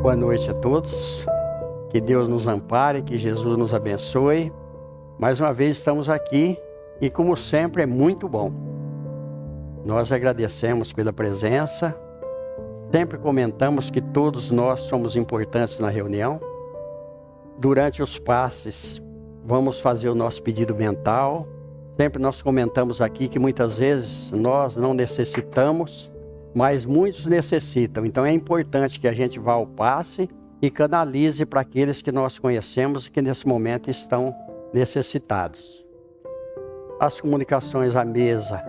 Boa noite a todos, que Deus nos ampare, que Jesus nos abençoe. Mais uma vez estamos aqui e, como sempre, é muito bom. Nós agradecemos pela presença, sempre comentamos que todos nós somos importantes na reunião. Durante os passes, vamos fazer o nosso pedido mental. Sempre nós comentamos aqui que muitas vezes nós não necessitamos, mas muitos necessitam. Então é importante que a gente vá ao passe e canalize para aqueles que nós conhecemos e que nesse momento estão necessitados. As comunicações à mesa,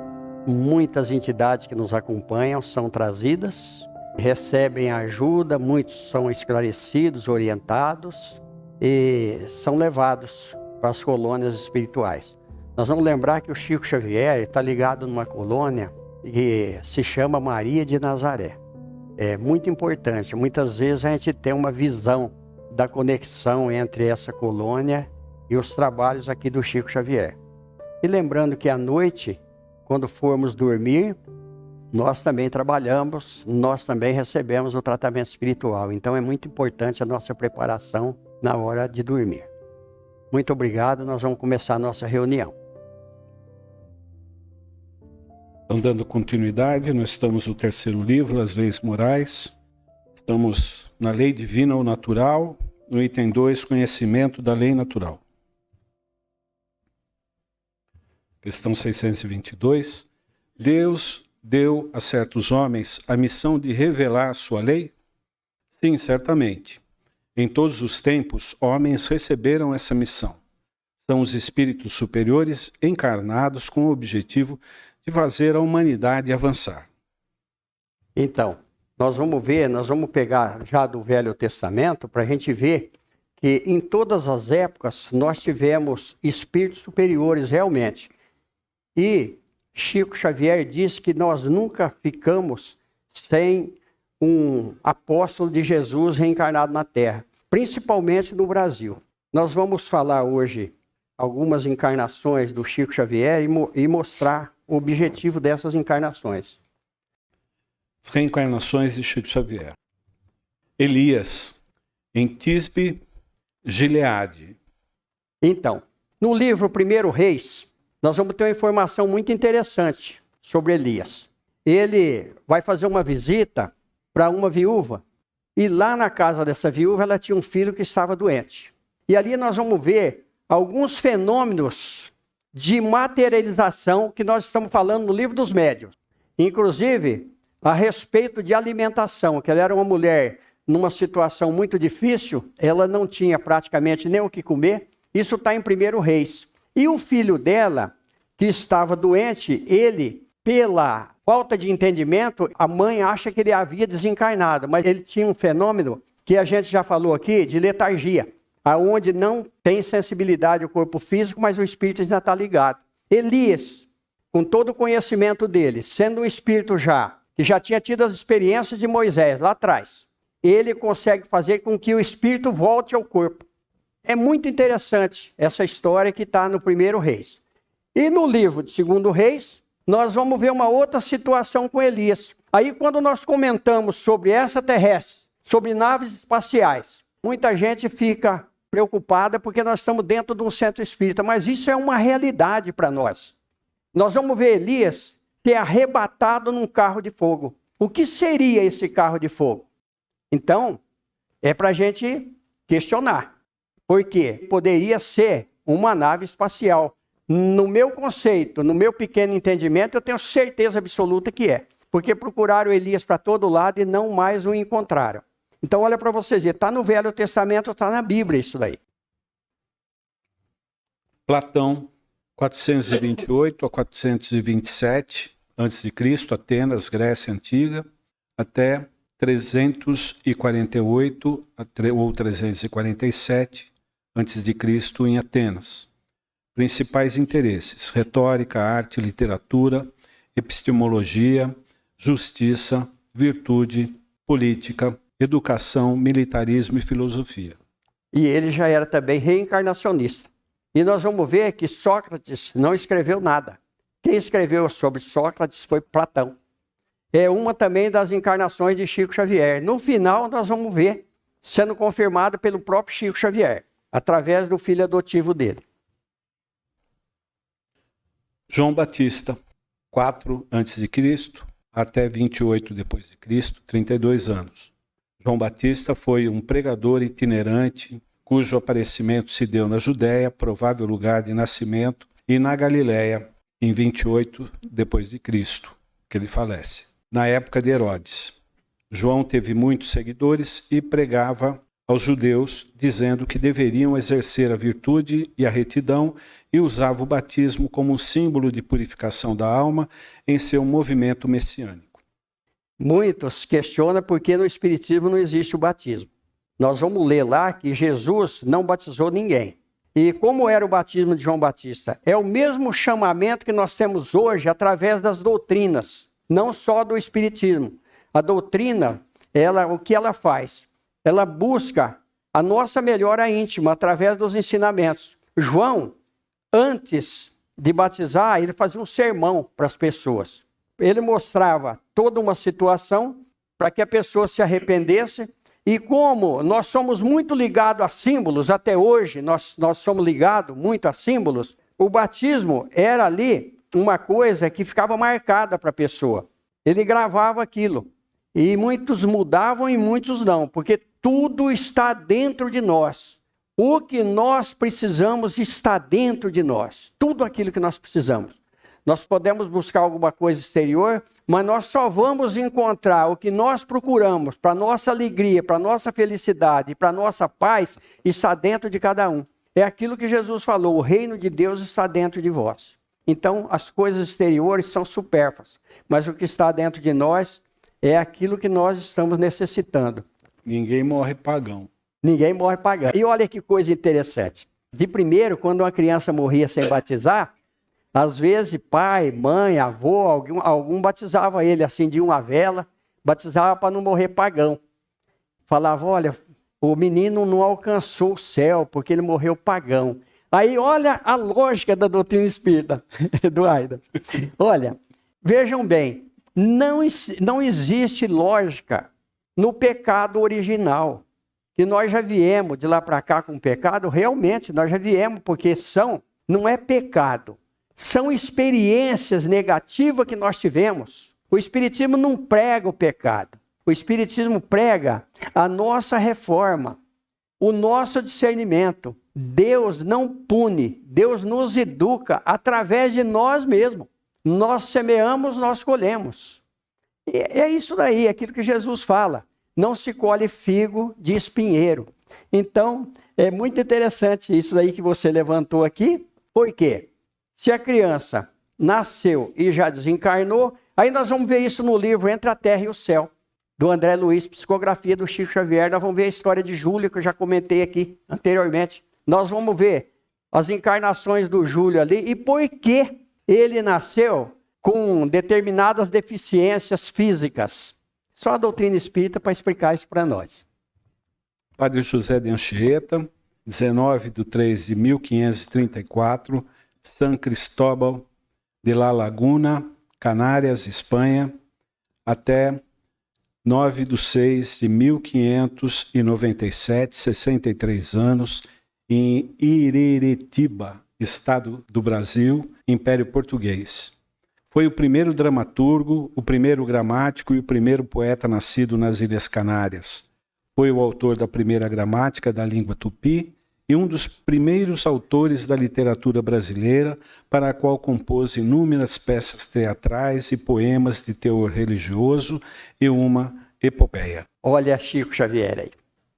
muitas entidades que nos acompanham são trazidas, recebem ajuda, muitos são esclarecidos, orientados e são levados para as colônias espirituais. Nós vamos lembrar que o Chico Xavier está ligado numa colônia que se chama Maria de Nazaré. É muito importante. Muitas vezes a gente tem uma visão da conexão entre essa colônia e os trabalhos aqui do Chico Xavier. E lembrando que à noite, quando formos dormir, nós também trabalhamos, nós também recebemos o tratamento espiritual. Então é muito importante a nossa preparação na hora de dormir. Muito obrigado, nós vamos começar a nossa reunião. Então, dando continuidade, nós estamos no terceiro livro, As Leis Morais. Estamos na Lei Divina ou Natural, no item 2, Conhecimento da Lei Natural. Questão 622. Deus deu a certos homens a missão de revelar sua lei? Sim, certamente. Em todos os tempos, homens receberam essa missão. São os espíritos superiores encarnados com o objetivo de fazer a humanidade avançar. Então, nós vamos pegar já do Velho Testamento para a gente ver que em todas as épocas nós tivemos espíritos superiores realmente. E Chico Xavier diz que nós nunca ficamos sem um apóstolo de Jesus reencarnado na Terra, principalmente no Brasil. Nós vamos falar hoje algumas encarnações do Chico Xavier e mostrar o objetivo dessas encarnações. As reencarnações de Chico Xavier. Elias, em Tisbe, Gileade. Então, no livro 1 Reis, nós vamos ter uma informação muito interessante sobre Elias. Ele vai fazer uma visita para uma viúva, e lá na casa dessa viúva ela tinha um filho que estava doente. E ali nós vamos ver alguns fenômenos de materialização que nós estamos falando no livro dos médiuns. Inclusive, a respeito de alimentação, que ela era uma mulher numa situação muito difícil, ela não tinha praticamente nem o que comer. Isso está em 1 Reis. E o filho dela, que estava doente, ele, pela falta de entendimento, a mãe acha que ele havia desencarnado, mas ele tinha um fenômeno que a gente já falou aqui, de letargia, aonde não tem sensibilidade o corpo físico, mas o espírito ainda está ligado. Elias, com todo o conhecimento dele, sendo um espírito que já tinha tido as experiências de Moisés lá atrás, ele consegue fazer com que o espírito volte ao corpo. É muito interessante essa história que está no 1 Reis. E no livro de 2 Reis, nós vamos ver uma outra situação com Elias. Aí quando nós comentamos sobre extraterrestres, sobre naves espaciais, muita gente fica preocupada porque nós estamos dentro de um centro espírita, mas isso é uma realidade para nós. Nós vamos ver Elias ser arrebatado num carro de fogo. O que seria esse carro de fogo? Então, é para a gente questionar. Porque poderia ser uma nave espacial. No meu conceito, no meu pequeno entendimento, eu tenho certeza absoluta que é. Porque procuraram Elias para todo lado e não mais o encontraram. Então, olha para vocês verem, está no Velho Testamento, está na Bíblia isso daí. Platão, 428 a 427 a.C., Atenas, Grécia Antiga, até 348 ou 347 a.C. em Atenas. Principais interesses: retórica, arte, literatura, epistemologia, justiça, virtude, política, educação, militarismo e filosofia. E ele já era também reencarnacionista. E nós vamos ver que Sócrates não escreveu nada. Quem escreveu sobre Sócrates foi Platão. É uma também das encarnações de Chico Xavier. No final, nós vamos ver sendo confirmado pelo próprio Chico Xavier, através do filho adotivo dele. João Batista, 4 a.C. até 28 depois de Cristo, 32 anos. João Batista foi um pregador itinerante, cujo aparecimento se deu na Judéia, provável lugar de nascimento, e na Galiléia, em 28 depois de Cristo, que ele falece, na época de Herodes. João teve muitos seguidores e pregava aos judeus, dizendo que deveriam exercer a virtude e a retidão, e usava o batismo como um símbolo de purificação da alma em seu movimento messiânico. Muitos questionam por que no Espiritismo não existe o batismo. Nós vamos ler lá que Jesus não batizou ninguém. E como era o batismo de João Batista? É o mesmo chamamento que nós temos hoje através das doutrinas, não só do Espiritismo. A doutrina, o que ela faz? Ela busca a nossa melhora íntima através dos ensinamentos. João, antes de batizar, ele fazia um sermão para as pessoas. Ele mostrava toda uma situação para que a pessoa se arrependesse. E como nós somos muito ligados a símbolos, até hoje nós somos ligados muito a símbolos, o batismo era ali uma coisa que ficava marcada para a pessoa. Ele gravava aquilo. E muitos mudavam e muitos não, porque tudo está dentro de nós. O que nós precisamos está dentro de nós. Tudo aquilo que nós precisamos. Nós podemos buscar alguma coisa exterior, mas nós só vamos encontrar o que nós procuramos para nossa alegria, para nossa felicidade, para nossa paz, está dentro de cada um. É aquilo que Jesus falou, o reino de Deus está dentro de vós. Então, as coisas exteriores são supérfluas, mas o que está dentro de nós é aquilo que nós estamos necessitando. Ninguém morre pagão. Ninguém morre pagão. E olha que coisa interessante. De primeiro, quando uma criança morria sem batizar, às vezes pai, mãe, avô, algum batizava ele, acendia uma vela, batizava para não morrer pagão. Falava, olha, o menino não alcançou o céu porque ele morreu pagão. Aí olha a lógica da doutrina espírita, Eduardo. Olha, vejam bem. Não existe lógica no pecado original. Que nós já viemos de lá para cá com pecado, realmente nós já viemos, porque não é pecado. São experiências negativas que nós tivemos. O Espiritismo não prega o pecado. O Espiritismo prega a nossa reforma, o nosso discernimento. Deus não pune, Deus nos educa através de nós mesmos. Nós semeamos, nós colhemos. E é isso daí, aquilo que Jesus fala. Não se colhe figo de espinheiro. Então, é muito interessante isso daí que você levantou aqui. Por quê? Se a criança nasceu e já desencarnou, aí nós vamos ver isso no livro Entre a Terra e o Céu, do André Luiz, psicografia do Chico Xavier. Nós vamos ver a história de Júlio, que eu já comentei aqui anteriormente. Nós vamos ver as encarnações do Júlio ali e por que ele nasceu com determinadas deficiências físicas. Só a doutrina espírita para explicar isso para nós. Padre José de Anchieta, 19/3/1534, San Cristóbal de La Laguna, Canárias, Espanha, até 9/6/1597, 63 anos, em Ireretiba, Estado do Brasil, Império Português. Foi o primeiro dramaturgo, o primeiro gramático e o primeiro poeta nascido nas Ilhas Canárias. Foi o autor da primeira gramática da língua tupi e um dos primeiros autores da literatura brasileira, para a qual compôs inúmeras peças teatrais e poemas de teor religioso e uma epopeia. Olha Chico Xavier aí.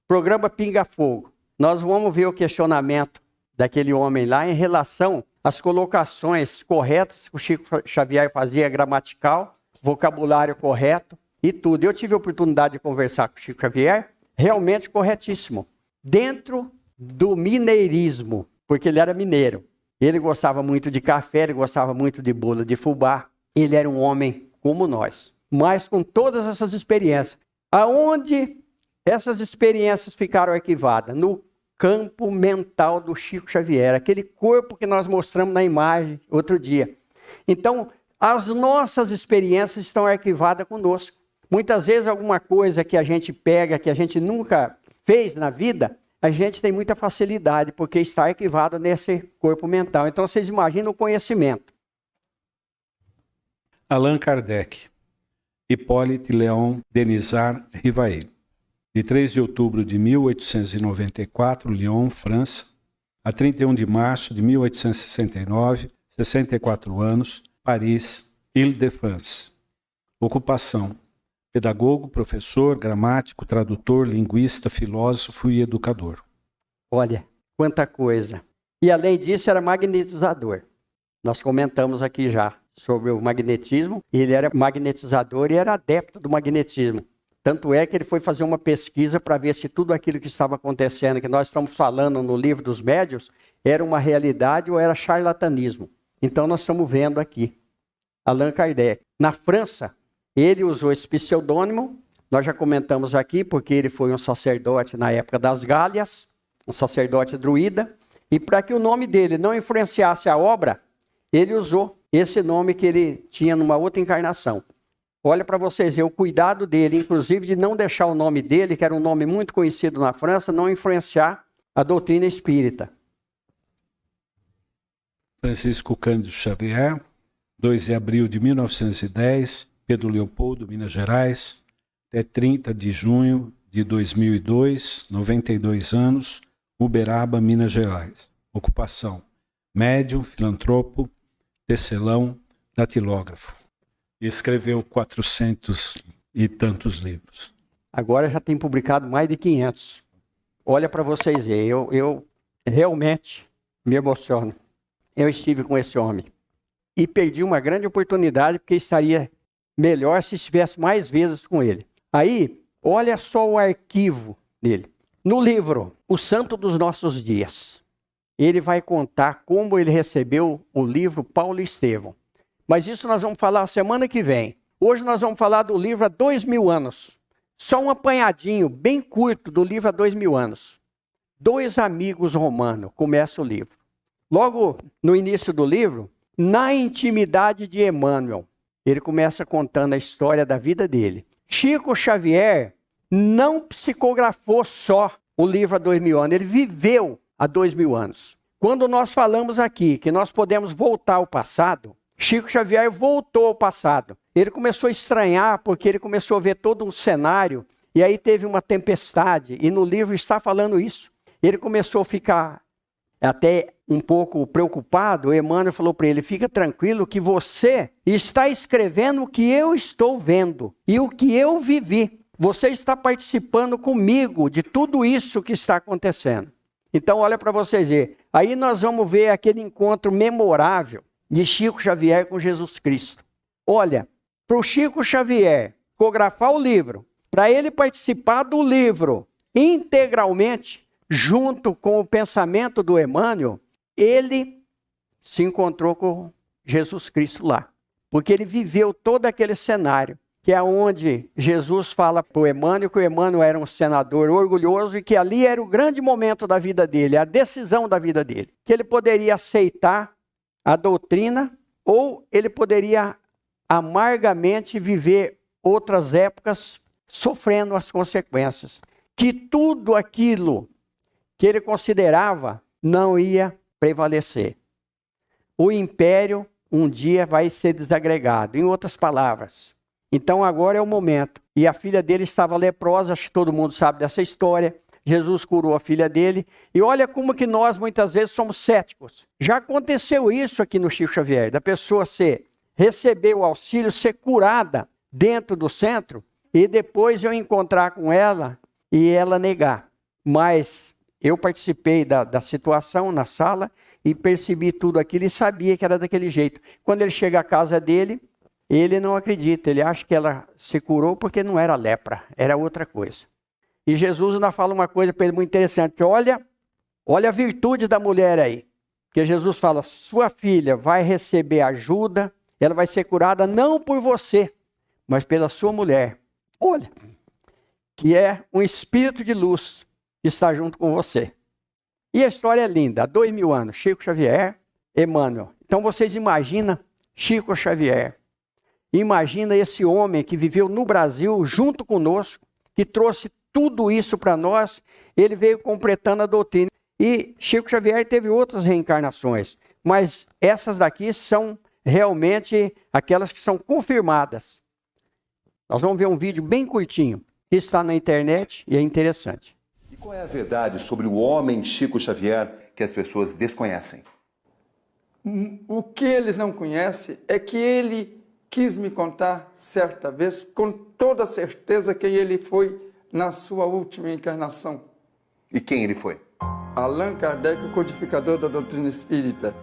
Programa Pinga Fogo. Nós vamos ver o questionamento daquele homem lá em relação às colocações corretas que o Chico Xavier fazia, gramatical, vocabulário correto e tudo. Eu tive a oportunidade de conversar com o Chico Xavier, realmente corretíssimo. Dentro do mineirismo, porque ele era mineiro. Ele gostava muito de café, ele gostava muito de bolo de fubá. Ele era um homem como nós, mas com todas essas experiências. Aonde essas experiências ficaram arquivadas? No campo mental do Chico Xavier, aquele corpo que nós mostramos na imagem outro dia. Então, as nossas experiências estão arquivadas conosco. Muitas vezes alguma coisa que a gente pega, que a gente nunca fez na vida, a gente tem muita facilidade, porque está arquivado nesse corpo mental. Então, vocês imaginam o conhecimento. Allan Kardec, Hippolyte Léon Denisard Rivail. De 3 de outubro de 1894, Lyon, França, a 31 de março de 1869, 64 anos, Paris, Île-de-France. Ocupação: pedagogo, professor, gramático, tradutor, linguista, filósofo e educador. Olha, quanta coisa. E além disso, era magnetizador. Nós comentamos aqui já sobre o magnetismo. Ele era magnetizador e era adepto do magnetismo. Tanto é que ele foi fazer uma pesquisa para ver se tudo aquilo que estava acontecendo, que nós estamos falando no livro dos médiuns, era uma realidade ou era charlatanismo. Então nós estamos vendo aqui. Allan Kardec. Na França, ele usou esse pseudônimo, nós já comentamos aqui, porque ele foi um sacerdote na época das Gálias, um sacerdote druida, e para que o nome dele não influenciasse a obra, ele usou esse nome que ele tinha numa outra encarnação. Olha para vocês verem o cuidado dele, inclusive de não deixar o nome dele, que era um nome muito conhecido na França, não influenciar a doutrina espírita. Francisco Cândido Xavier, 2 de abril de 1910, Pedro Leopoldo, Minas Gerais, até 30 de junho de 2002, 92 anos, Uberaba, Minas Gerais. Ocupação: médium, filantropo, tecelão, datilógrafo. E escreveu 400 e tantos livros. Agora já tem publicado mais de 500. Olha para vocês verem, eu realmente me emociono. Eu estive com esse homem e perdi uma grande oportunidade, porque estaria melhor se estivesse mais vezes com ele. Aí, olha só o arquivo dele. No livro O Santo dos Nossos Dias, ele vai contar como ele recebeu o livro Paulo e Estevão. Mas isso nós vamos falar semana que vem. Hoje nós vamos falar do livro há 2000 anos. Só um apanhadinho bem curto do livro há 2000 anos. 2 amigos romanos, começa o livro. Logo no início do livro, na intimidade de Emmanuel, ele começa contando a história da vida dele. Chico Xavier não psicografou só o livro há 2000 anos, ele viveu há 2000 anos. Quando nós falamos aqui que nós podemos voltar ao passado, Chico Xavier voltou ao passado. Ele começou a estranhar porque ele começou a ver todo um cenário e aí teve uma tempestade e no livro está falando isso. Ele começou a ficar até um pouco preocupado. O Emmanuel falou para ele: fica tranquilo que você está escrevendo o que eu estou vendo e o que eu vivi. Você está participando comigo de tudo isso que está acontecendo. Então olha para vocês verem. Aí nós vamos ver aquele encontro memorável de Chico Xavier com Jesus Cristo. Olha, para o Chico Xavier psicografar o livro, para ele participar do livro integralmente, junto com o pensamento do Emmanuel, ele se encontrou com Jesus Cristo lá. Porque ele viveu todo aquele cenário, que é onde Jesus fala para o Emmanuel que o Emmanuel era um senador orgulhoso e que ali era o grande momento da vida dele, a decisão da vida dele. Que ele poderia aceitar a doutrina ou ele poderia amargamente viver outras épocas sofrendo as consequências. Que tudo aquilo que ele considerava não ia prevalecer. O império um dia vai ser desagregado, em outras palavras. Então agora é o momento. E a filha dele estava leprosa, acho que todo mundo sabe dessa história. Jesus curou a filha dele. E olha como que nós muitas vezes somos céticos. Já aconteceu isso aqui no Chico Xavier, da pessoa receber o auxílio, ser curada dentro do centro, e depois eu encontrar com ela e ela negar. Mas eu participei da situação na sala e percebi tudo aquilo e sabia que era daquele jeito. Quando ele chega à casa dele, ele não acredita, ele acha que ela se curou porque não era lepra, era outra coisa. E Jesus ainda fala uma coisa para ele muito interessante, olha a virtude da mulher aí. Porque Jesus fala, sua filha vai receber ajuda, ela vai ser curada não por você, mas pela sua mulher. Olha, que é um espírito de luz que está junto com você. E a história é linda, há 2000 anos, Chico Xavier, Emmanuel. Então vocês imaginam Chico Xavier, imagina esse homem que viveu no Brasil junto conosco, que trouxe tudo isso para nós, ele veio completando a doutrina. E Chico Xavier teve outras reencarnações, mas essas daqui são realmente aquelas que são confirmadas. Nós vamos ver um vídeo bem curtinho, que está na internet e é interessante. E qual é a verdade sobre o homem Chico Xavier que as pessoas desconhecem? O que eles não conhecem é que ele quis me contar certa vez, com toda certeza, quem ele foi na sua última encarnação. E quem ele foi? Allan Kardec, o codificador da doutrina espírita.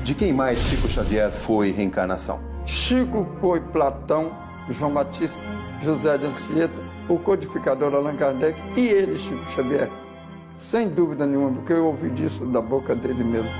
De quem mais Chico Xavier foi reencarnação? Chico foi Platão, João Batista, José de Anchieta, o codificador Allan Kardec e ele, Chico Xavier. Sem dúvida nenhuma, porque eu ouvi disso da boca dele mesmo.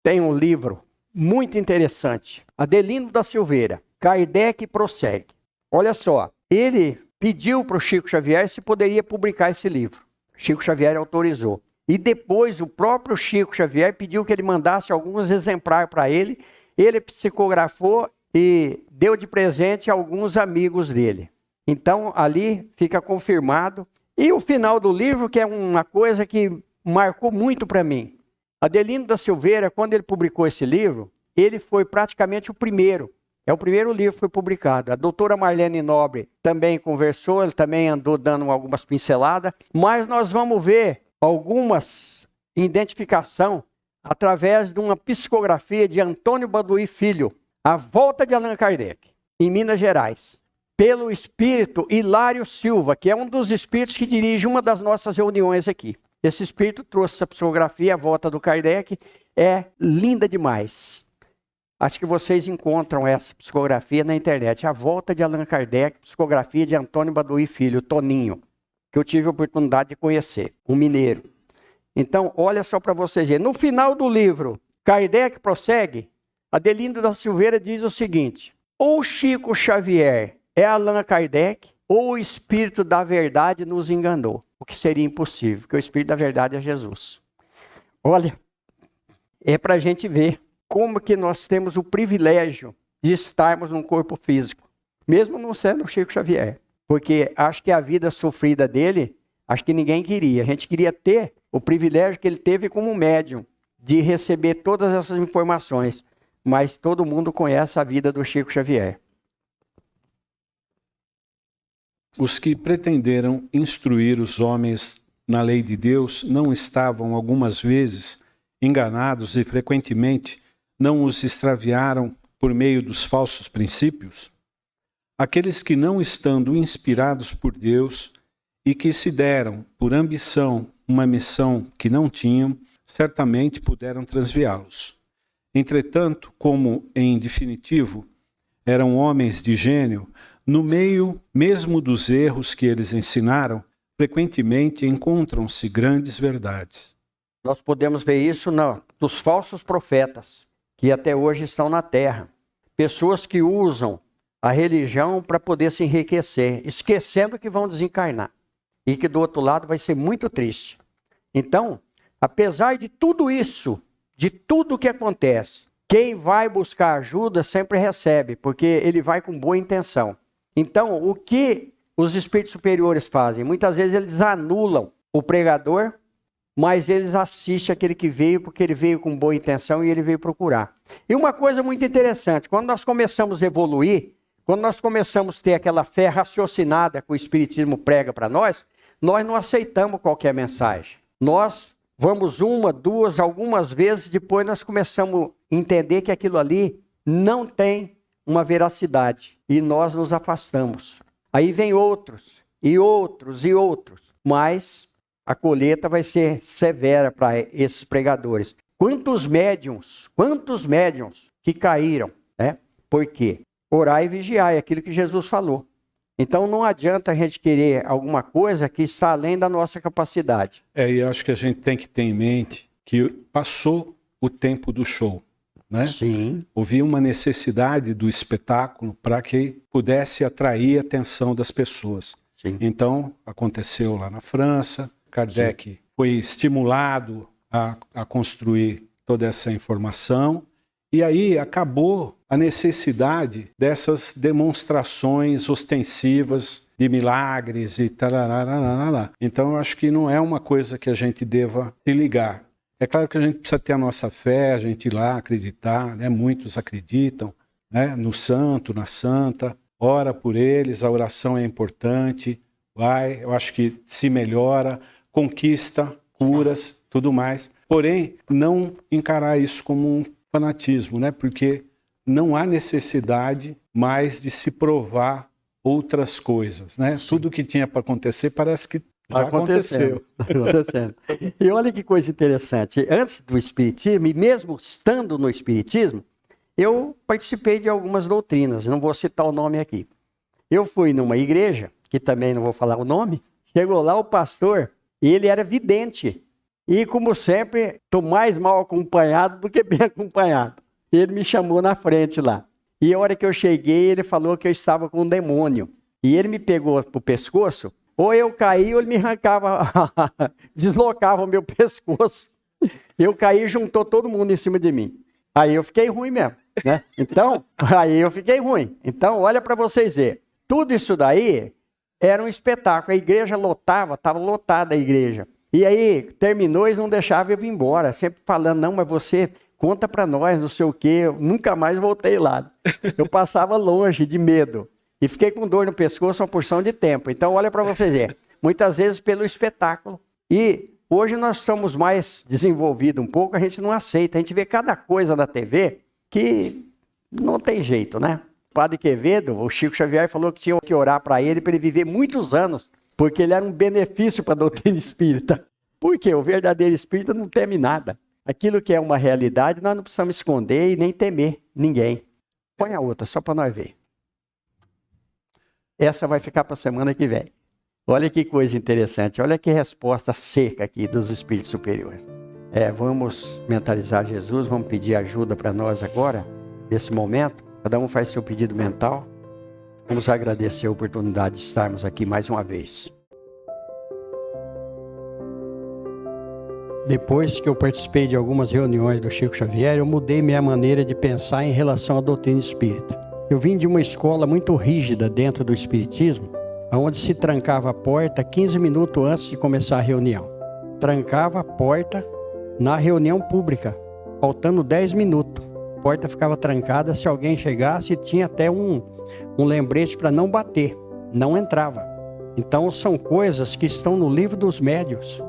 Tem um livro muito interessante, Adelino da Silveira, Kardec prossegue. Olha só, ele pediu para o Chico Xavier se poderia publicar esse livro. Chico Xavier autorizou. E depois o próprio Chico Xavier pediu que ele mandasse alguns exemplares para ele. Ele psicografou e deu de presente a alguns amigos dele. Então ali fica confirmado. E o final do livro, que é uma coisa que marcou muito para mim. Adelino da Silveira, quando ele publicou esse livro, ele foi praticamente o primeiro. É o primeiro livro que foi publicado. A doutora Marlene Nobre também conversou, ele também andou dando algumas pinceladas, mas nós vamos ver algumas identificação através de uma psicografia de Antônio Baduí Filho, A Volta de Allan Kardec, em Minas Gerais, pelo espírito Hilário Silva, que é um dos espíritos que dirige uma das nossas reuniões aqui. Esse espírito trouxe essa psicografia, A Volta do Kardec, é linda demais. Acho que vocês encontram essa psicografia na internet. A Volta de Allan Kardec, psicografia de Antônio Baduí Filho, Toninho, que eu tive a oportunidade de conhecer, um mineiro. Então, olha só para vocês verem. No final do livro, Kardec prossegue, Adelino da Silveira diz o seguinte: ou Chico Xavier é Allan Kardec, ou o Espírito da Verdade nos enganou. O que seria impossível, porque o Espírito da Verdade é Jesus. Olha, é para a gente ver como que nós temos o privilégio de estarmos num corpo físico, mesmo não sendo o Chico Xavier. Porque acho que a vida sofrida dele, acho que ninguém queria. A gente queria ter o privilégio que ele teve como médium, de receber todas essas informações. Mas todo mundo conhece a vida do Chico Xavier. Os que pretenderam instruir os homens na lei de Deus não estavam algumas vezes enganados e frequentemente não os extraviaram por meio dos falsos princípios? Aqueles que não estando inspirados por Deus e que se deram por ambição uma missão que não tinham, certamente puderam transviá-los. Entretanto, como em definitivo eram homens de gênio, no meio mesmo dos erros que eles ensinaram, frequentemente encontram-se grandes verdades. Nós podemos ver isso dos falsos profetas, que até hoje estão na Terra. Pessoas que usam a religião para poder se enriquecer, esquecendo que vão desencarnar. E que do outro lado vai ser muito triste. Então, apesar de tudo isso, de tudo que acontece, quem vai buscar ajuda sempre recebe, porque ele vai com boa intenção. Então, o que os espíritos superiores fazem? Muitas vezes eles anulam o pregador, mas eles assistem aquele que veio, porque ele veio com boa intenção e ele veio procurar. E uma coisa muito interessante, quando nós começamos a evoluir, quando nós começamos a ter aquela fé raciocinada que o Espiritismo prega para nós não aceitamos qualquer mensagem. Nós vamos uma, duas, algumas vezes, depois nós começamos a entender que aquilo ali não tem uma veracidade. E nós nos afastamos. Aí vem outros, e outros, e outros. Mas a colheita vai ser severa para esses pregadores. Quantos médiuns que caíram, né? Por quê? Orar e vigiar, é aquilo que Jesus falou. Então não adianta a gente querer alguma coisa que está além da nossa capacidade. E acho que a gente tem que ter em mente que passou o tempo do show. né? Sim. Havia uma necessidade do espetáculo para que pudesse atrair a atenção das pessoas. Sim. Então, aconteceu lá na França, Kardec foi estimulado a construir toda essa informação, e aí acabou a necessidade dessas demonstrações ostensivas de milagres e tal. Então, eu acho que não é uma coisa que a gente deva se ligar. É claro que a gente precisa ter a nossa fé, a gente ir lá acreditar, né? Muitos acreditam, né? No santo, na santa, ora por eles, a oração é importante, eu acho que se melhora, conquista, curas, tudo mais. Porém, não encarar isso como um fanatismo, né? Porque não há necessidade mais de se provar outras coisas, né? Tudo que tinha para acontecer parece que já aconteceu. Acontecendo. E olha que coisa interessante. Antes do Espiritismo, e mesmo estando no Espiritismo, eu participei de algumas doutrinas. Não vou citar o nome aqui. Eu fui numa igreja, que também não vou falar o nome. Chegou lá o pastor, e ele era vidente. E, como sempre, estou mais mal acompanhado do que bem acompanhado. Ele me chamou na frente lá. E a hora que eu cheguei, ele falou que eu estava com um demônio. E ele me pegou pro pescoço. Ou eu caí, ou ele me arrancava, deslocava o meu pescoço. Eu caí e juntou todo mundo em cima de mim. Aí eu fiquei ruim mesmo, né? Então, aí eu fiquei ruim. Então, olha para vocês verem. Tudo isso daí era um espetáculo. A igreja lotava, estava lotada a igreja. E aí, terminou, eles não deixavam eu vir embora. Sempre falando, não, mas você conta para nós, não sei o quê. Eu nunca mais voltei lá. Eu passava longe, de medo. E fiquei com dor no pescoço uma porção de tempo. Então, olha para vocês verem. Muitas vezes pelo espetáculo. E hoje nós somos mais desenvolvidos um pouco, a gente não aceita. A gente vê cada coisa na TV que não tem jeito, né? O Padre Quevedo, o Chico Xavier, falou que tinha que orar para ele viver muitos anos, porque ele era um benefício para a doutrina espírita. Porque o verdadeiro espírita não teme nada. Aquilo que é uma realidade, nós não precisamos esconder e nem temer ninguém. Põe a outra, só para nós ver. Essa vai ficar para a semana que vem. Olha que coisa interessante, olha que resposta seca aqui dos espíritos superiores. Vamos mentalizar Jesus, vamos pedir ajuda para nós agora, nesse momento. Cada um faz seu pedido mental. Vamos agradecer a oportunidade de estarmos aqui mais uma vez. Depois que eu participei de algumas reuniões do Chico Xavier, eu mudei minha maneira de pensar em relação à doutrina espírita. Eu vim de uma escola muito rígida dentro do espiritismo, onde se trancava a porta 15 minutos antes de começar a reunião. Trancava a porta na reunião pública, faltando 10 minutos. A porta ficava trancada, se alguém chegasse, tinha até um lembrete para não bater, não entrava. Então são coisas que estão no livro dos médiuns,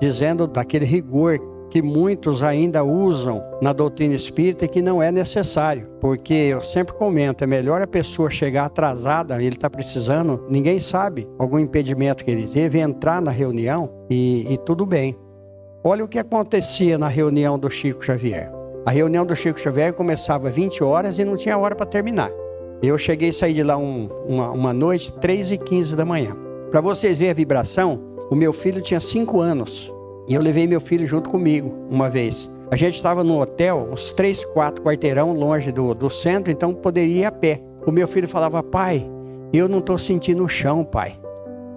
dizendo daquele rigor que muitos ainda usam na doutrina espírita e que não é necessário. Porque eu sempre comento, é melhor a pessoa chegar atrasada, ele está precisando, ninguém sabe algum impedimento que ele teve, entrar na reunião e tudo bem. Olha o que acontecia na reunião do Chico Xavier. A reunião do Chico Xavier começava às 20 horas e não tinha hora para terminar. Eu cheguei a sair de lá uma noite, 3h15 da manhã. Para vocês verem a vibração, o meu filho tinha 5 anos. E eu levei meu filho junto comigo uma vez. A gente estava no hotel, uns 3, 4 quarteirão longe do centro, então poderia ir a pé. O meu filho falava, pai, eu não estou sentindo o chão, pai.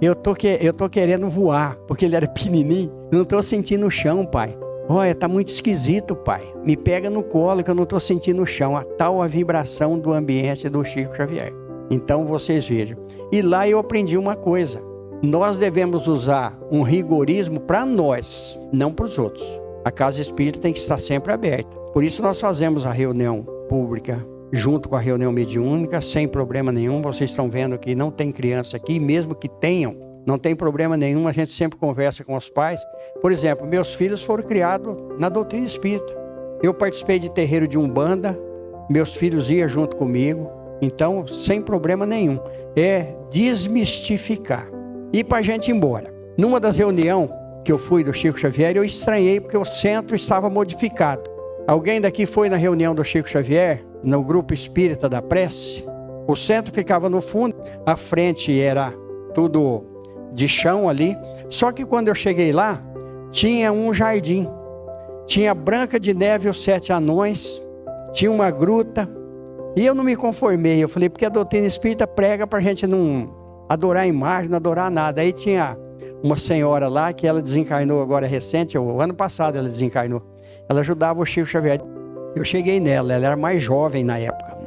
Eu tô querendo voar, porque ele era pequenininho. Eu não estou sentindo o chão, pai. Olha, tá muito esquisito, pai. Me pega no colo que eu não estou sentindo o chão. A vibração do ambiente do Chico Xavier. Então vocês vejam. E lá eu aprendi uma coisa. Nós devemos usar um rigorismo para nós, não para os outros. A casa espírita tem que estar sempre aberta. Por isso nós fazemos a reunião pública junto com a reunião mediúnica, sem problema nenhum. Vocês estão vendo que não tem criança aqui, mesmo que tenham, não tem problema nenhum. A gente sempre conversa com os pais. Por exemplo, meus filhos foram criados na doutrina espírita. Eu participei de terreiro de Umbanda, meus filhos iam junto comigo. Então, sem problema nenhum. É desmistificar. E para a gente ir embora. Numa das reuniões que eu fui do Chico Xavier, eu estranhei porque o centro estava modificado. Alguém daqui foi na reunião do Chico Xavier, no grupo espírita da prece? O centro ficava no fundo, a frente era tudo de chão ali. Só que quando eu cheguei lá, tinha um jardim. Tinha Branca de Neve e os 7 Anões, tinha uma gruta, e eu não me conformei. Eu falei, porque a doutrina espírita prega para a gente não adorar a imagem, não adorar nada. Aí tinha uma senhora lá, que ela desencarnou agora recente, o ano passado ela desencarnou. Ela ajudava o Chico Xavier. Eu cheguei nela, ela era mais jovem na época.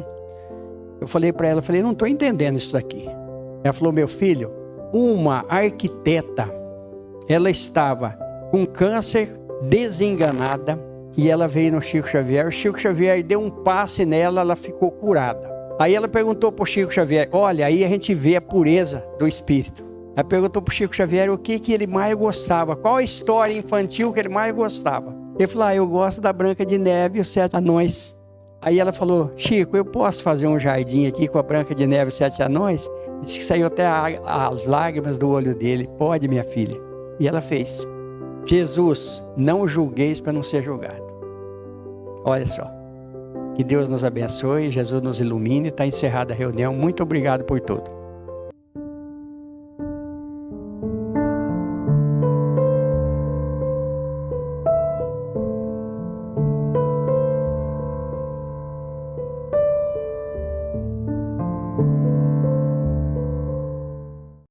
Eu falei para ela, não estou entendendo isso daqui. Ela falou, meu filho, uma arquiteta, ela estava com câncer, desenganada, e ela veio no Chico Xavier. O Chico Xavier deu um passe nela, ela ficou curada. Aí ela perguntou para o Chico Xavier, olha, aí a gente vê a pureza do espírito. Ela perguntou para o Chico Xavier o que ele mais gostava, qual a história infantil que ele mais gostava. Ele falou, eu gosto da Branca de Neve e os 7 anões. Aí ela falou, Chico, eu posso fazer um jardim aqui com a Branca de Neve e os 7 anões? Disse que saiu até as lágrimas do olho dele. Pode, minha filha. E ela fez. Jesus, não julgueis para não ser julgado. Olha só. Que Deus nos abençoe, Jesus nos ilumine. Está encerrada a reunião. Muito obrigado por tudo.